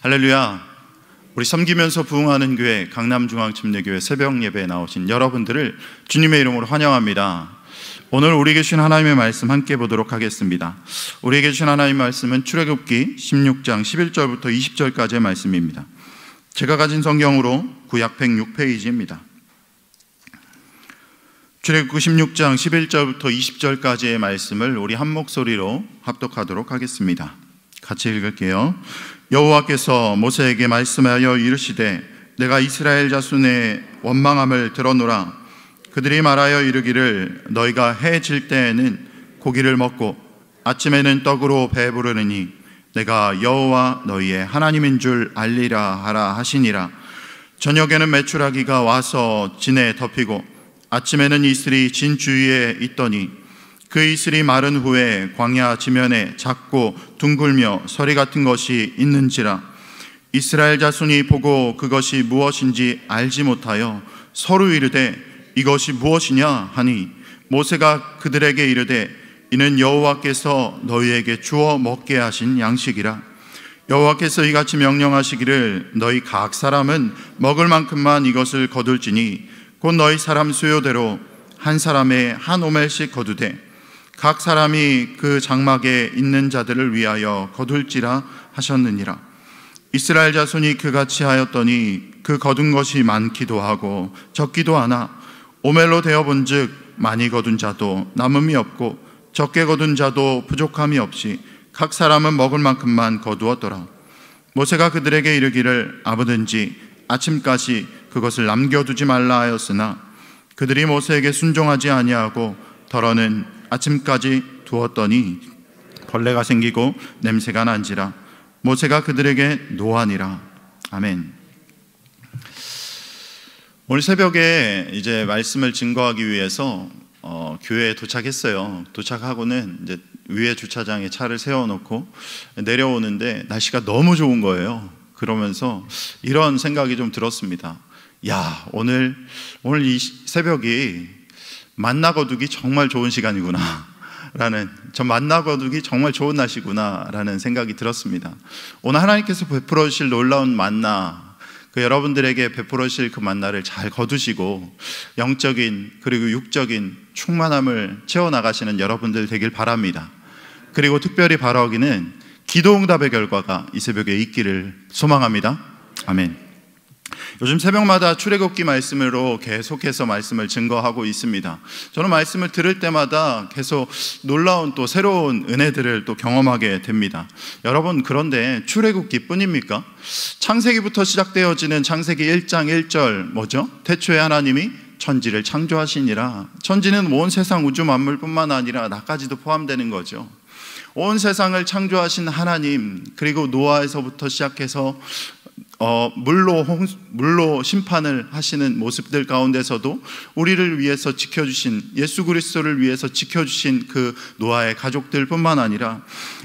할렐루야. 우리 섬기면서 부흥하는 교회 강남중앙침례교회 새벽 예배에 나오신 여러분들을 주님의 이름으로 환영합니다. 오늘 우리에게 주신 하나님의 말씀 함께 보도록 하겠습니다. 우리에게 주신 하나님의 말씀은 출애굽기 16장 11절부터 20절까지의 말씀입니다. 제가 가진 성경으로 구약 106페이지입니다. 출애굽기 16장 11절부터 20절까지의 말씀을 우리 한 목소리로 합독하도록 하겠습니다. 같이 읽을게요. 여호와께서 모세에게 말씀하여 이르시되 내가 이스라엘 자손의 원망함을 들어노라. 그들이 말하여 이르기를 너희가 해 질 때에는 고기를 먹고 아침에는 떡으로 배부르느니 내가 여호와 너희의 하나님인 줄 알리라 하라 하시니라. 저녁에는 메추라기가 와서 진에 덮이고 아침에는 이슬이 진 주위에 있더니 그 이슬이 마른 후에 광야 지면에 작고 둥글며 서리 같은 것이 있는지라. 이스라엘 자손이 보고 그것이 무엇인지 알지 못하여 서로 이르되 이것이 무엇이냐 하니 모세가 그들에게 이르되 이는 여호와께서 너희에게 주어 먹게 하신 양식이라. 여호와께서 이같이 명령하시기를 너희 각 사람은 먹을 만큼만 이것을 거둘지니 곧 너희 사람 수요대로 한 사람에 한 오멜씩 거두되 각 사람이 그 장막에 있는 자들을 위하여 거둘지라 하셨느니라. 이스라엘 자손이 그같이 하였더니 그 거둔 것이 많기도 하고 적기도 하나 오멜로 되어 본즉 많이 거둔 자도 남음이 없고 적게 거둔 자도 부족함이 없이 각 사람은 먹을 만큼만 거두었더라. 모세가 그들에게 이르기를 아무든지 아침까지 그것을 남겨두지 말라 하였으나 그들이 모세에게 순종하지 아니하고 더러는 아침까지 두었더니 벌레가 생기고 냄새가 난지라. 모세가 그들에게 노하니라. 아멘. 오늘 새벽에 이제 말씀을 증거하기 위해서 교회에 도착했어요. 도착하고는 이제 위에 주차장에 차를 세워놓고 내려오는데 날씨가 너무 좋은 거예요. 그러면서 이런 생각이 좀 들었습니다. 야, 오늘 이 새벽이 만나거두기 정말 좋은 시간이구나 라는, 저 만나거두기 정말 좋은 날씨구나 라는 생각이 들었습니다. 오늘 하나님께서 베풀어 주실 놀라운 만나, 여러분들에게 베풀어 주실 그 만나를 잘 거두시고 영적인 그리고 육적인 충만함을 채워나가시는 여러분들 되길 바랍니다. 그리고 특별히 바라기는 기도응답의 결과가 이 새벽에 있기를 소망합니다. 아멘. 요즘 새벽마다 출애굽기 말씀으로 계속해서 말씀을 증거하고 있습니다. 저는 말씀을 들을 때마다 계속 놀라운 또 새로운 은혜들을 또 경험하게 됩니다. 여러분, 그런데 출애굽기 뿐입니까? 창세기부터 시작되어지는 창세기 1장 1절 뭐죠? 태초에 하나님이 천지를 창조하시니라. 천지는 온 세상 우주 만물뿐만 아니라 나까지도 포함되는 거죠. 온 세상을 창조하신 하나님, 그리고 노아에서부터 시작해서 물로 심판을 하시는 모습들 가운데서도 우리를 위해서 지켜주신, 예수 그리스도를 위해서 지켜주신 그 노아의 가족들 뿐만 아니라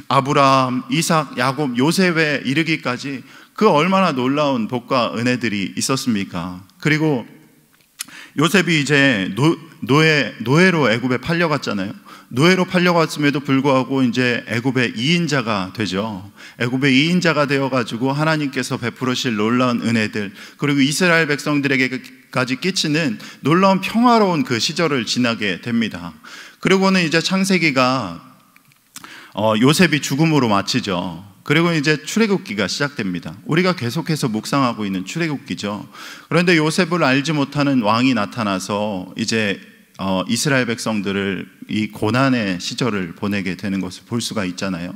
아브라함, 이삭, 야곱, 요셉에 이르기까지 그 얼마나 놀라운 복과 은혜들이 있었습니까? 그리고 요셉이 이제 노예로 애굽에 팔려갔잖아요. 노예로 팔려갔음에도 불구하고 이제 애굽의 2인자가 되죠. 애굽의 2인자가 되어가지고 하나님께서 베풀으실 놀라운 은혜들, 그리고 이스라엘 백성들에게까지 끼치는 놀라운 평화로운 그 시절을 지나게 됩니다. 그리고는 이제 창세기가 요셉이 죽음으로 마치죠. 그리고 이제 출애굽기가 시작됩니다. 우리가 계속해서 묵상하고 있는 출애굽기죠. 그런데 요셉을 알지 못하는 왕이 나타나서 이제 이스라엘 백성들을 이 고난의 시절을 보내게 되는 것을 볼 수가 있잖아요.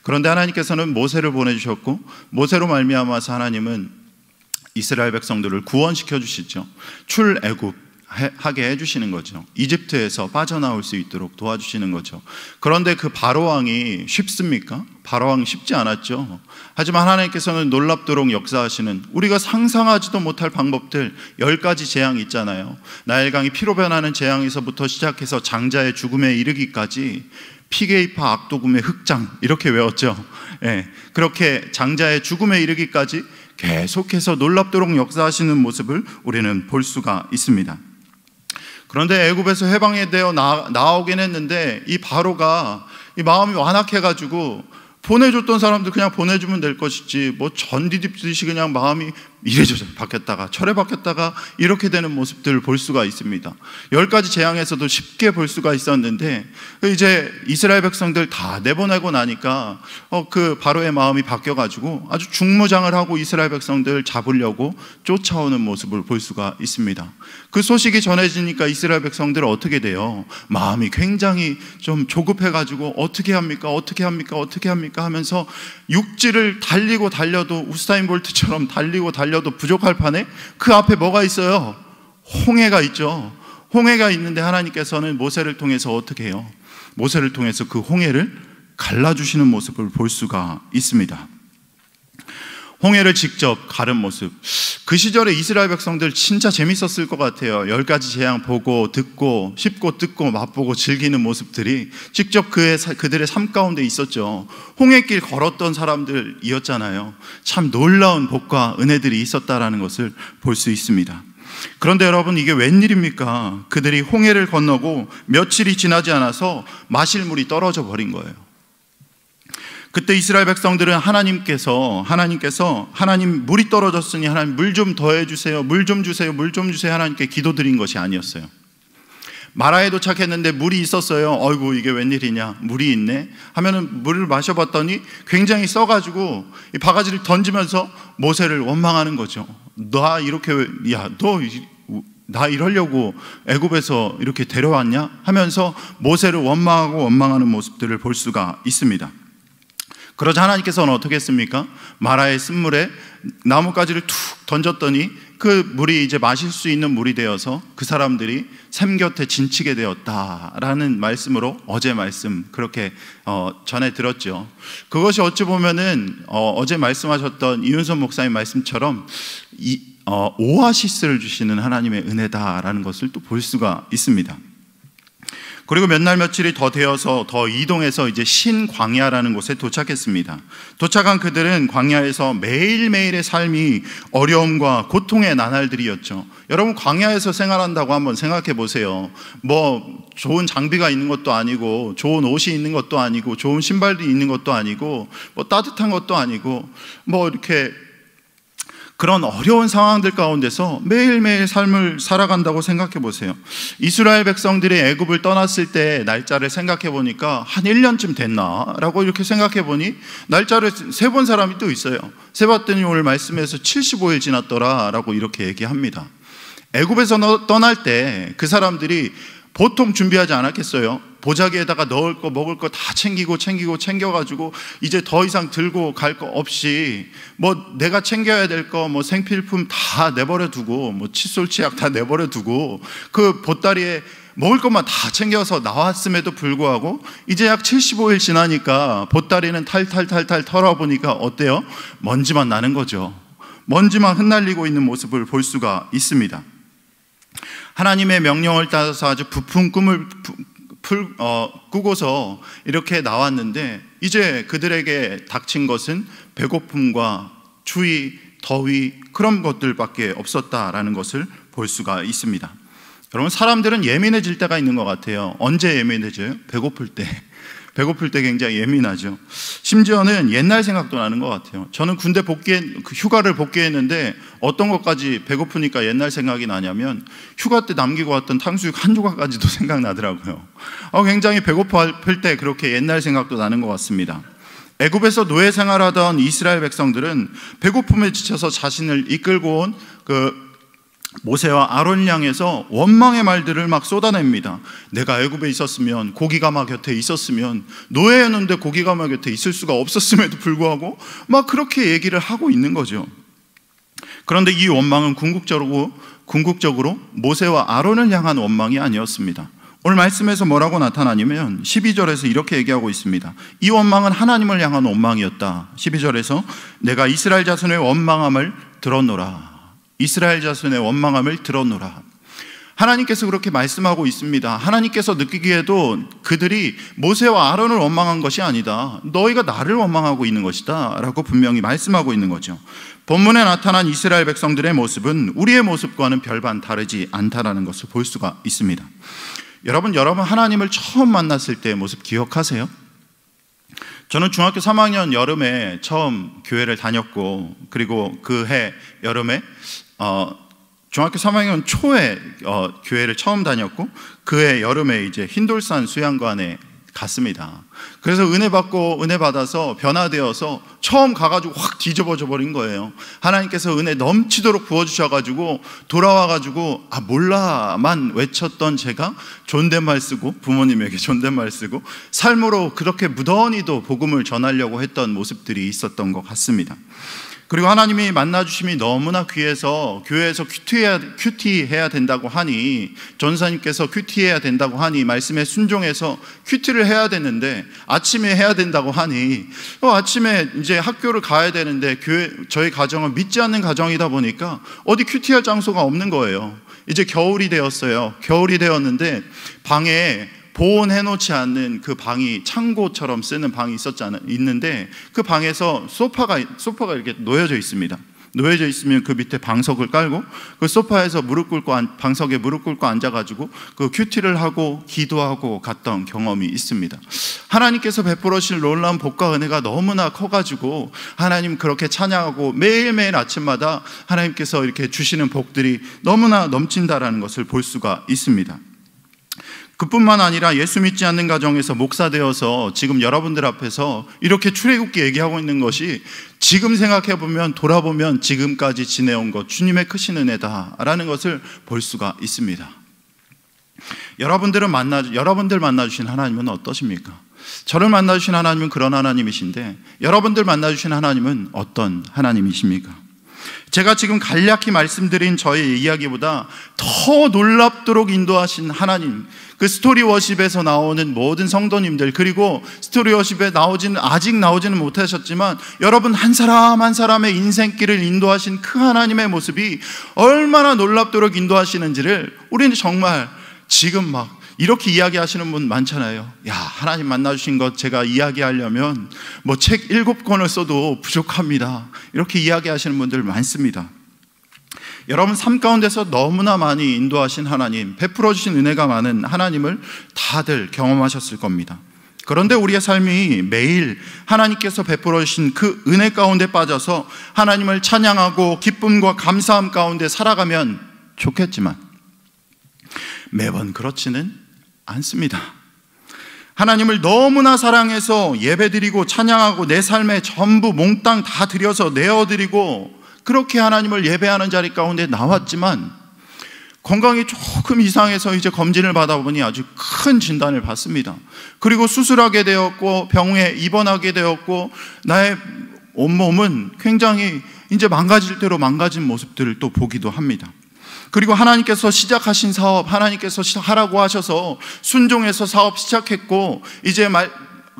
그런데 하나님께서는 모세를 보내주셨고 모세로 말미암아서 하나님은 이스라엘 백성들을 구원시켜 주시죠. 출애굽 하게 해주시는 거죠. 이집트에서 빠져나올 수 있도록 도와주시는 거죠. 그런데 그 바로왕이 쉽습니까? 바로왕이 쉽지 않았죠. 하지만 하나님께서는 놀랍도록 역사하시는, 우리가 상상하지도 못할 방법들 10가지 재앙이 있잖아요. 나일강이 피로 변하는 재앙에서부터 시작해서 장자의 죽음에 이르기까지 피게이파 악도금의 흑장, 이렇게 외웠죠. 예, 그렇게 장자의 죽음에 이르기까지 계속해서 놀랍도록 역사하시는 모습을 우리는 볼 수가 있습니다. 그런데 애굽에서 해방이 되어 나오긴 했는데 이 바로가 이 마음이 완악해가지고 보내줬던 사람들 그냥 보내주면 될 것이지 뭐 전디딥듯이 그냥 마음이 이래저래 바뀌었다가 철에 바뀌었다가 이렇게 되는 모습들을 볼 수가 있습니다. 10가지 재앙에서도 쉽게 볼 수가 있었는데 이제 이스라엘 백성들 다 내보내고 나니까 그 바로의 마음이 바뀌어가지고 아주 중무장을 하고 이스라엘 백성들 잡으려고 쫓아오는 모습을 볼 수가 있습니다. 그 소식이 전해지니까 이스라엘 백성들은 어떻게 돼요? 마음이 굉장히 좀 조급해가지고 어떻게 합니까 하면서 육지를 달리고 달려도 우사인 볼트처럼 달리고 달려도 부족할 판에 그 앞에 뭐가 있어요? 홍해가 있죠. 홍해가 있는데 하나님께서는 모세를 통해서 어떻게 해요? 모세를 통해서 그 홍해를 갈라주시는 모습을 볼 수가 있습니다. 홍해를 직접 가른 모습. 그 시절에 이스라엘 백성들 진짜 재밌었을 것 같아요. 10가지 재앙 보고 듣고 씹고 뜯고 맛보고 즐기는 모습들이 직접 그들의 삶 가운데 있었죠. 홍해길 걸었던 사람들이었잖아요. 참 놀라운 복과 은혜들이 있었다라는 것을 볼 수 있습니다. 그런데 여러분, 이게 웬일입니까? 그들이 홍해를 건너고 며칠이 지나지 않아서 마실 물이 떨어져 버린 거예요. 그때 이스라엘 백성들은 하나님 물이 떨어졌으니 하나님 물 좀 더해 주세요, 물 좀 주세요 하나님께 기도드린 것이 아니었어요. 마라에 도착했는데 물이 있었어요. 어이구, 이게 웬일이냐, 물이 있네 하면은 물을 마셔봤더니 굉장히 써가지고 이 바가지를 던지면서 모세를 원망하는 거죠. 나 이러려고 애굽에서 이렇게 데려왔냐 하면서 모세를 원망하는 모습들을 볼 수가 있습니다. 그러자 하나님께서는 어떻게 했습니까? 마라의 쓴물에 나뭇가지를 툭 던졌더니 그 물이 이제 마실 수 있는 물이 되어서 그 사람들이 샘 곁에 진치게 되었다라는 말씀으로 어제 말씀 그렇게 전해 들었죠. 그것이 어찌 보면은 어제 말씀하셨던 이윤선 목사님 말씀처럼 오아시스를 주시는 하나님의 은혜다라는 것을 또 볼 수가 있습니다. 그리고 몇 날 며칠이 더 되어서 더 이동해서 이제 신광야라는 곳에 도착했습니다. 도착한 그들은 광야에서 매일매일의 삶이 어려움과 고통의 나날들이었죠. 여러분, 광야에서 생활한다고 한번 생각해 보세요. 뭐 좋은 장비가 있는 것도 아니고 좋은 옷이 있는 것도 아니고 좋은 신발이 있는 것도 아니고 뭐 따뜻한 것도 아니고 뭐 이렇게 그런 어려운 상황들 가운데서 매일매일 삶을 살아간다고 생각해 보세요. 이스라엘 백성들이 애굽을 떠났을 때 날짜를 생각해 보니까 한 1년쯤 됐나라고 이렇게 생각해 보니 날짜를 세본 사람이 또 있어요. 세봤더니 오늘 말씀에서 75일 지났더라라고 이렇게 얘기합니다. 애굽에서 떠날 때 그 사람들이 보통 준비하지 않았겠어요? 보자기에다가 넣을 거 먹을 거 다 챙겨가지고 이제 더 이상 들고 갈 거 없이 뭐 내가 챙겨야 될 거 뭐 생필품 다 내버려 두고 뭐 칫솔 치약 다 내버려 두고 그 보따리에 먹을 것만 다 챙겨서 나왔음에도 불구하고 이제 약 75일 지나니까 보따리는 탈탈 털어보니까 어때요? 먼지만 나는 거죠. 먼지만 흩날리고 있는 모습을 볼 수가 있습니다. 하나님의 명령을 따라서 아주 부푼 꿈을 꾸고서 이렇게 나왔는데 이제 그들에게 닥친 것은 배고픔과 추위, 더위 그런 것들밖에 없었다라는 것을 볼 수가 있습니다. 여러분, 사람들은 예민해질 때가 있는 것 같아요. 언제 예민해져요? 배고플 때 굉장히 예민하죠. 심지어는 옛날 생각도 나는 것 같아요. 저는 군대 휴가를 복귀했는데 어떤 것까지 배고프니까 옛날 생각이 나냐면 휴가 때 남기고 왔던 탕수육 한 조각까지도 생각나더라고요. 굉장히 배고플 때 그렇게 옛날 생각도 나는 것 같습니다. 애굽에서 노예 생활하던 이스라엘 백성들은 배고픔에 지쳐서 자신을 이끌고 온 모세와 아론을 향해서 원망의 말들을 막 쏟아냅니다. 내가 애굽에 있었으면 고기가마 곁에 있었으면, 노예였는데 고기가마 곁에 있을 수가 없었음에도 불구하고 막 그렇게 얘기를 하고 있는 거죠. 그런데 이 원망은 궁극적으로 모세와 아론을 향한 원망이 아니었습니다. 오늘 말씀에서 뭐라고 나타나냐면 12절에서 이렇게 얘기하고 있습니다. 이 원망은 하나님을 향한 원망이었다. 12절에서 내가 이스라엘 자손의 원망함을 들었노라. 이스라엘 자손의 원망함을 들었노라. 하나님께서 그렇게 말씀하고 있습니다. 하나님께서 느끼기에도 그들이 모세와 아론을 원망한 것이 아니다, 너희가 나를 원망하고 있는 것이다 라고 분명히 말씀하고 있는 거죠. 본문에 나타난 이스라엘 백성들의 모습은 우리의 모습과는 별반 다르지 않다라는 것을 볼 수가 있습니다. 여러분 하나님을 처음 만났을 때의 모습 기억하세요? 저는 중학교 3학년 여름에 처음 교회를 다녔고, 그리고 그 해 여름에 중학교 3학년 초에 교회를 처음 다녔고, 그 해 여름에 이제 흰돌산 수양관에 갔습니다. 그래서 은혜 받아서 변화되어서 처음 가가지고 확 뒤집어져 버린 거예요. 하나님께서 은혜 넘치도록 부어주셔가지고 돌아와가지고 몰라만 외쳤던 제가 존댓말 쓰고, 부모님에게 존댓말 쓰고, 삶으로 그렇게 무던히도 복음을 전하려고 했던 모습들이 있었던 것 같습니다. 그리고 하나님이 만나주심이 너무나 귀해서 교회에서 큐티해야 된다고 하니, 전사님께서 큐티해야 된다고 하니 말씀에 순종해서 큐티를 해야 되는데, 아침에 해야 된다고 하니 아침에 이제 학교를 가야 되는데, 저희 가정은 믿지 않는 가정이다 보니까 어디 큐티할 장소가 없는 거예요. 이제 겨울이 되었어요. 겨울이 되었는데 방에 보온해놓지 않는 그 방이 창고처럼 쓰는 방이 있는데, 그 방에서 소파가 이렇게 놓여져 있습니다. 놓여져 있으면 그 밑에 방석을 깔고 그 소파에서 방석에 무릎 꿇고 앉아가지고 그 큐티를 하고 기도하고 갔던 경험이 있습니다. 하나님께서 베풀어 주실 놀라운 복과 은혜가 너무나 커가지고 하나님 그렇게 찬양하고 매일매일 아침마다 하나님께서 이렇게 주시는 복들이 너무나 넘친다라는 것을 볼 수가 있습니다. 그뿐만 아니라 예수 믿지 않는 가정에서 목사 되어서 지금 여러분들 앞에서 이렇게 출애굽기 얘기하고 있는 것이, 지금 생각해보면, 돌아보면 지금까지 지내온 것 주님의 크신 은혜다라는 것을 볼 수가 있습니다. 여러분들 만나주신 하나님은 어떠십니까? 저를 만나주신 하나님은 그런 하나님이신데, 여러분들 만나주신 하나님은 어떤 하나님이십니까? 제가 지금 간략히 말씀드린 저의 이야기보다 더 놀랍도록 인도하신 하나님, 그 스토리 워십에서 나오는 모든 성도님들, 그리고 스토리 워십에 아직 나오지는 못하셨지만 여러분 한 사람 한 사람의 인생길을 인도하신 그 하나님의 모습이 얼마나 놀랍도록 인도하시는지를 우리는 정말 지금 막 이렇게 이야기하시는 분 많잖아요. 하나님 만나주신 것 제가 이야기하려면 책 7권을 써도 부족합니다. 이렇게 이야기하시는 분들 많습니다. 여러분 삶 가운데서 너무나 많이 인도하신 하나님, 베풀어 주신 은혜가 많은 하나님을 다들 경험하셨을 겁니다. 그런데 우리의 삶이 매일 하나님께서 베풀어 주신 그 은혜 가운데 빠져서 하나님을 찬양하고 기쁨과 감사함 가운데 살아가면 좋겠지만 매번 그렇지는 않습니다. 하나님을 너무나 사랑해서 예배드리고 찬양하고 내 삶에 전부 몽땅 다 드려서 내어드리고 그렇게 하나님을 예배하는 자리 가운데 나왔지만, 건강이 조금 이상해서 이제 검진을 받아보니 아주 큰 진단을 받습니다. 그리고 수술하게 되었고 병원에 입원하게 되었고, 나의 온몸은 굉장히 이제 망가질 대로 망가진 모습들을 또 보기도 합니다. 그리고 하나님께서 시작하신 사업, 하나님께서 하라고 하셔서 순종해서 사업 시작했고, 이제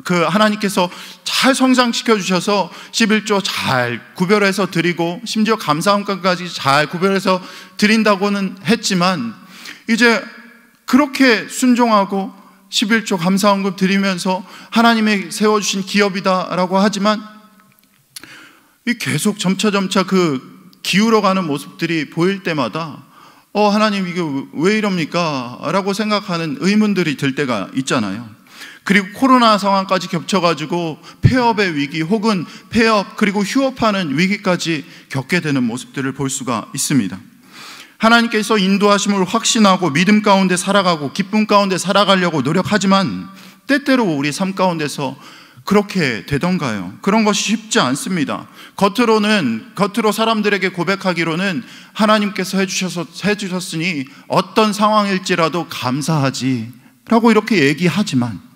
하나님께서 잘 성장시켜 주셔서 11조 잘 구별해서 드리고, 심지어 감사함까지 잘 구별해서 드린다고는 했지만, 이제 그렇게 순종하고 11조 감사헌금 드리면서 하나님이 세워주신 기업이다라고 하지만, 계속 점차 그 기울어가는 모습들이 보일 때마다 하나님 이게 왜 이럽니까? 라고 생각하는 의문들이 들 때가 있잖아요. 그리고 코로나 상황까지 겹쳐가지고 폐업의 위기, 혹은 폐업 그리고 휴업하는 위기까지 겪게 되는 모습들을 볼 수가 있습니다. 하나님께서 인도하심을 확신하고 믿음 가운데 살아가고 기쁨 가운데 살아가려고 노력하지만, 때때로 우리 삶 가운데서 그렇게 되던가요? 그런 것이 쉽지 않습니다. 겉으로 사람들에게 고백하기로는 하나님께서 해주셨으니 어떤 상황일지라도 감사하지 라고 이렇게 얘기하지만,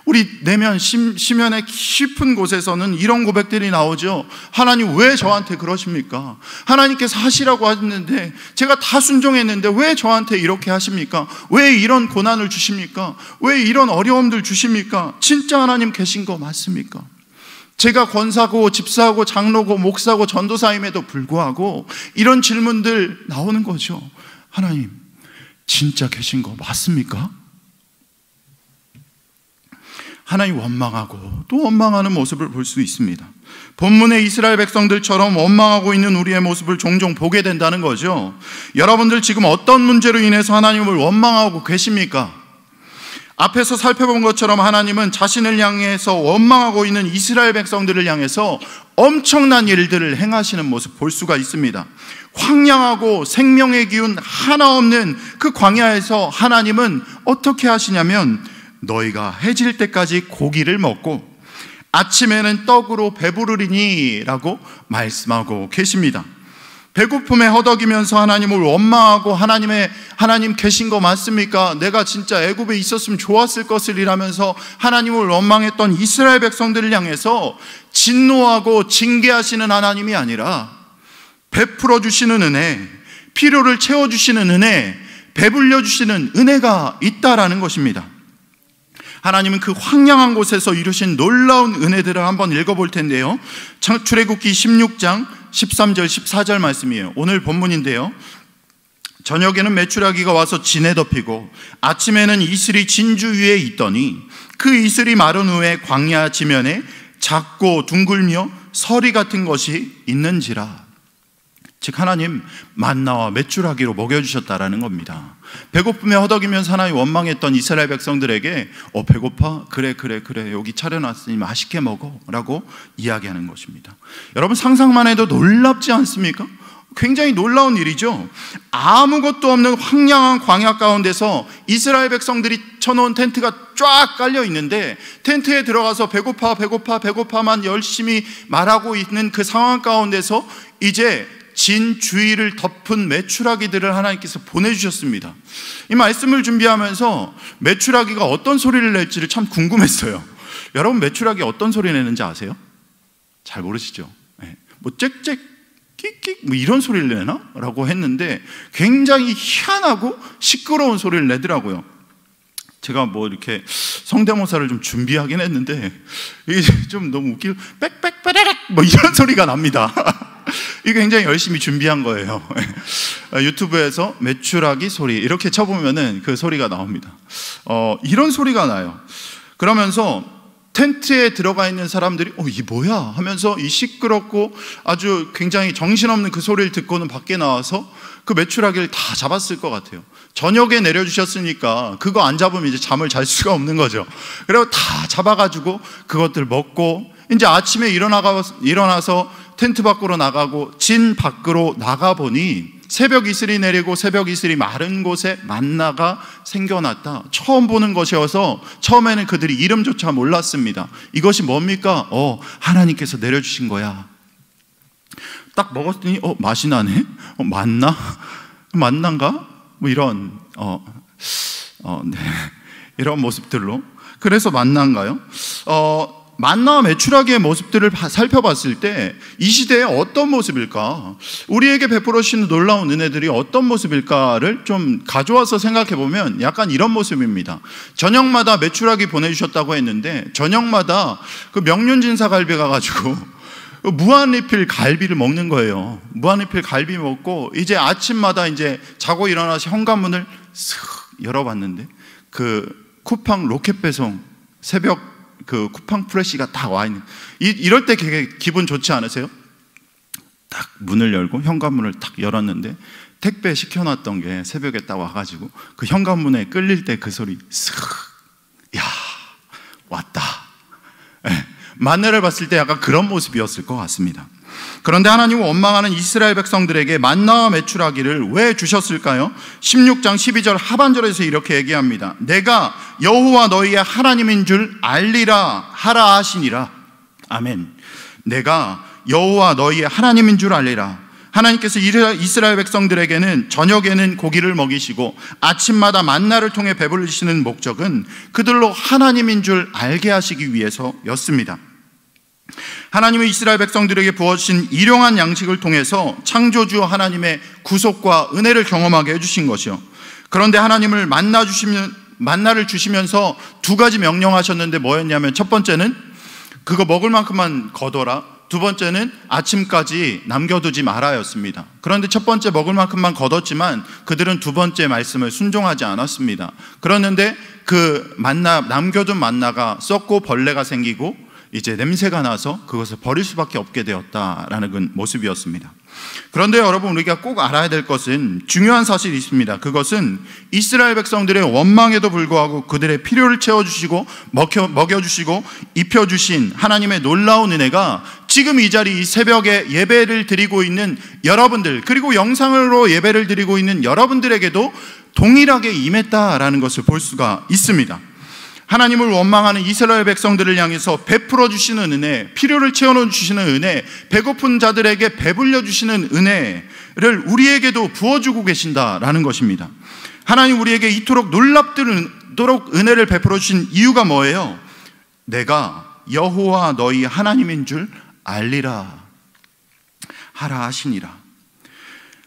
우리 내면 심연의 깊은 곳에서는 이런 고백들이 나오죠. 하나님 왜 저한테 그러십니까? 하나님께서 하시라고 하셨는데 제가 다 순종했는데 왜 저한테 이렇게 하십니까? 왜 이런 고난을 주십니까? 왜 이런 어려움들 주십니까? 진짜 하나님 계신 거 맞습니까? 제가 권사고 집사고 장로고 목사고 전도사임에도 불구하고 이런 질문들 나오는 거죠. 하나님 진짜 계신 거 맞습니까? 하나님 원망하고 또 원망하는 모습을 볼 수 있습니다. 본문의 이스라엘 백성들처럼 원망하고 있는 우리의 모습을 종종 보게 된다는 거죠. 여러분들 지금 어떤 문제로 인해서 하나님을 원망하고 계십니까? 앞에서 살펴본 것처럼 하나님은 자신을 향해서 원망하고 있는 이스라엘 백성들을 향해서 엄청난 일들을 행하시는 모습 볼 수가 있습니다. 황량하고 생명의 기운 하나 없는 그 광야에서 하나님은 어떻게 하시냐면 너희가 해질 때까지 고기를 먹고 아침에는 떡으로 배부르리니 라고 말씀하고 계십니다. 배고픔에 허덕이면서 하나님을 원망하고 하나님 계신 거 맞습니까? 내가 진짜 애굽에 있었으면 좋았을 것을 이라면서 하나님을 원망했던 이스라엘 백성들을 향해서 진노하고 징계하시는 하나님이 아니라 베풀어 주시는 은혜, 필요를 채워주시는 은혜, 배불려 주시는 은혜가 있다라는 것입니다. 하나님은 그 황량한 곳에서 이루신 놀라운 은혜들을 한번 읽어볼 텐데요, 출애굽기 16장 13절 14절 말씀이에요. 오늘 본문인데요, 저녁에는 메추라기가 와서 진에 덮이고 아침에는 이슬이 진주 위에 있더니 그 이슬이 마른 후에 광야 지면에 작고 둥글며 서리 같은 것이 있는지라. 즉 하나님 만나와 메추라기로 먹여주셨다라는 겁니다. 배고픔에 허덕이면서 하나님 원망했던 이스라엘 백성들에게 배고파? 그래 여기 차려놨으니 맛있게 먹어 라고 이야기하는 것입니다. 여러분 상상만 해도 놀랍지 않습니까? 굉장히 놀라운 일이죠. 아무것도 없는 황량한 광야 가운데서 이스라엘 백성들이 쳐놓은 텐트가 쫙 깔려 있는데 텐트에 들어가서 배고파만 열심히 말하고 있는 그 상황 가운데서 이제 진 주위를 덮은 메추라기들을 하나님께서 보내주셨습니다. 이 말씀을 준비하면서 메추라기가 어떤 소리를 낼지를 참 궁금했어요. 여러분 메추라기 어떤 소리 내는지 아세요? 잘 모르시죠? 뭐 짹짹 끽끽 뭐 이런 소리를 내나? 라고 했는데 굉장히 희한하고 시끄러운 소리를 내더라고요. 제가 뭐 이렇게 성대모사를 좀 준비하긴 했는데 이게 좀 너무 웃기고 빽빽빽빽 뭐 이런 소리가 납니다. 이거 굉장히 열심히 준비한 거예요. 유튜브에서 메추라기 소리 이렇게 쳐보면은 그 소리가 나옵니다. 이런 소리가 나요. 그러면서 텐트에 들어가 있는 사람들이 이게 뭐야 하면서 이 시끄럽고 아주 굉장히 정신없는 그 소리를 듣고는 밖에 나와서 그 메추라기를 다 잡았을 것 같아요. 저녁에 내려주셨으니까 그거 안 잡으면 이제 잠을 잘 수가 없는 거죠. 그리고 다 잡아가지고 그것들 먹고 이제 아침에 일어나서 텐트 밖으로 나가고 진 밖으로 나가보니 새벽 이슬이 내리고 새벽 이슬이 마른 곳에 만나가 생겨났다. 처음 보는 것이어서 처음에는 그들이 이름조차 몰랐습니다. 이것이 뭡니까? 하나님께서 내려주신 거야. 딱 먹었더니 맛이 나네? 만난가? 뭐 이런 네. 이런 모습들로. 그래서 만난가요? 만나와 메추라기의 모습들을 살펴봤을 때 이 시대에 어떤 모습일까? 우리에게 베풀어 주시는 놀라운 은혜들이 어떤 모습일까를 좀 가져와서 생각해 보면 약간 이런 모습입니다. 저녁마다 메추라기 보내주셨다고 했는데 저녁마다 그 명륜진사 갈비 가가지고 무한리필 갈비를 먹는 거예요. 무한리필 갈비 먹고 이제 아침마다 이제 자고 일어나서 현관문을 쓱 열어봤는데 그 쿠팡 로켓 배송 새벽 그 쿠팡 프레시가 딱 와 있는 이럴 때 되게 기분 좋지 않으세요? 딱 문을 열고 현관문을 딱 열었는데 택배 시켜놨던 게 새벽에 딱 와가지고 그 현관문에 끌릴 때 그 소리 쓱, 야 왔다. 만나를 봤을 때 약간 그런 모습이었을 것 같습니다. 그런데 하나님은 원망하는 이스라엘 백성들에게 만나와 메추라기를 왜 주셨을까요? 16장 12절 하반절에서 이렇게 얘기합니다. 내가 여호와 너희의 하나님인 줄 알리라 하라 하시니라. 아멘. 내가 여호와 너희의 하나님인 줄 알리라. 하나님께서 이스라엘 백성들에게는 저녁에는 고기를 먹이시고 아침마다 만나를 통해 배부르시는 목적은 그들로 하나님인 줄 알게 하시기 위해서였습니다. 하나님은 이스라엘 백성들에게 부어주신 일용한 양식을 통해서 창조주 하나님의 구속과 은혜를 경험하게 해주신 것이요. 그런데 하나님을 만나를 주시면서 두 가지 명령하셨는데 뭐였냐면 첫 번째는 그거 먹을 만큼만 거둬라. 두 번째는 아침까지 남겨두지 말아였습니다. 그런데 첫 번째 먹을 만큼만 거뒀지만 그들은 두 번째 말씀을 순종하지 않았습니다. 그랬는데 그 남겨둔 만나가 썩고 벌레가 생기고 이제 냄새가 나서 그것을 버릴 수밖에 없게 되었다라는 그 모습이었습니다. 그런데 여러분, 우리가 꼭 알아야 될 것은 중요한 사실이 있습니다. 그것은 이스라엘 백성들의 원망에도 불구하고 그들의 필요를 채워주시고 먹여주시고 입혀주신 하나님의 놀라운 은혜가 지금 이 자리 이 새벽에 예배를 드리고 있는 여러분들, 그리고 영상으로 예배를 드리고 있는 여러분들에게도 동일하게 임했다라는 것을 볼 수가 있습니다. 하나님을 원망하는 이스라엘 백성들을 향해서 베풀어 주시는 은혜, 필요를 채워 주시는 은혜, 배고픈 자들에게 배불려 주시는 은혜를 우리에게도 부어주고 계신다라는 것입니다. 하나님 우리에게 이토록 놀랍도록 은혜를 베풀어 주신 이유가 뭐예요? 내가 여호와 너희 하나님인 줄 알리라 하라 하시니라.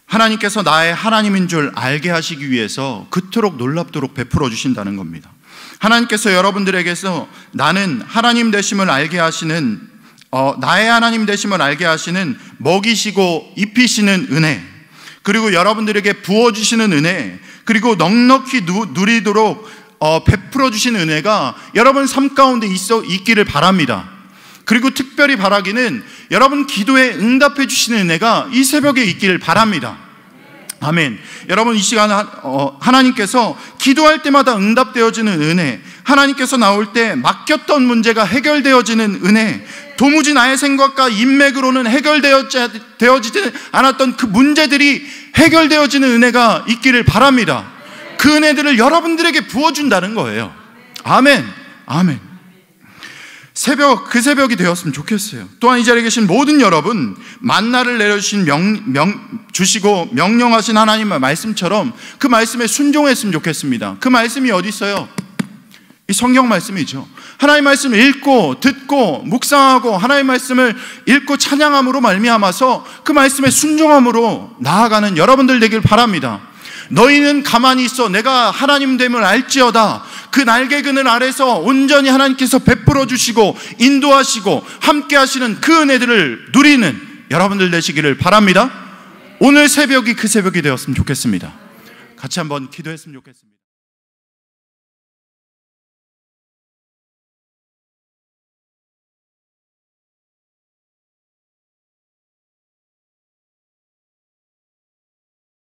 하나님께서 나의 하나님인 줄 알게 하시기 위해서 그토록 놀랍도록 베풀어 주신다는 겁니다. 하나님께서 여러분들에게서 나는 하나님 되심을 알게 하시는 나의 하나님 되심을 알게 하시는 먹이시고 입히시는 은혜, 그리고 여러분들에게 부어주시는 은혜, 그리고 넉넉히 누리도록 베풀어 주시는 은혜가 여러분 삶 가운데 있기를 바랍니다. 그리고 특별히 바라기는 여러분 기도에 응답해 주시는 은혜가 이 새벽에 있기를 바랍니다. 아멘. 여러분, 이 시간 하나님께서 기도할 때마다 응답되어지는 은혜, 하나님께서 나올 때 맡겼던 문제가 해결되어지는 은혜, 도무지 나의 생각과 인맥으로는 해결되어지지 않았던 그 문제들이 해결되어지는 은혜가 있기를 바랍니다. 그 은혜들을 여러분들에게 부어준다는 거예요. 아멘. 아멘. 그 새벽이 되었으면 좋겠어요. 또한 이 자리에 계신 모든 여러분, 만나를 내려주신 주시고 명령하신 하나님의 말씀처럼 그 말씀에 순종했으면 좋겠습니다. 그 말씀이 어디 있어요? 이 성경 말씀이죠. 하나님의 말씀을 읽고 듣고 묵상하고 하나님의 말씀을 읽고 찬양함으로 말미암아서 그 말씀에 순종함으로 나아가는 여러분들 되길 바랍니다. 너희는 가만히 있어 내가 하나님 됨을 알지어다. 그 날개 그늘 아래서 온전히 하나님께서 베풀어 주시고 인도하시고 함께 하시는 그 은혜들을 누리는 여러분들 되시기를 바랍니다. 오늘 새벽이 그 새벽이 되었으면 좋겠습니다. 같이 한번 기도했으면 좋겠습니다.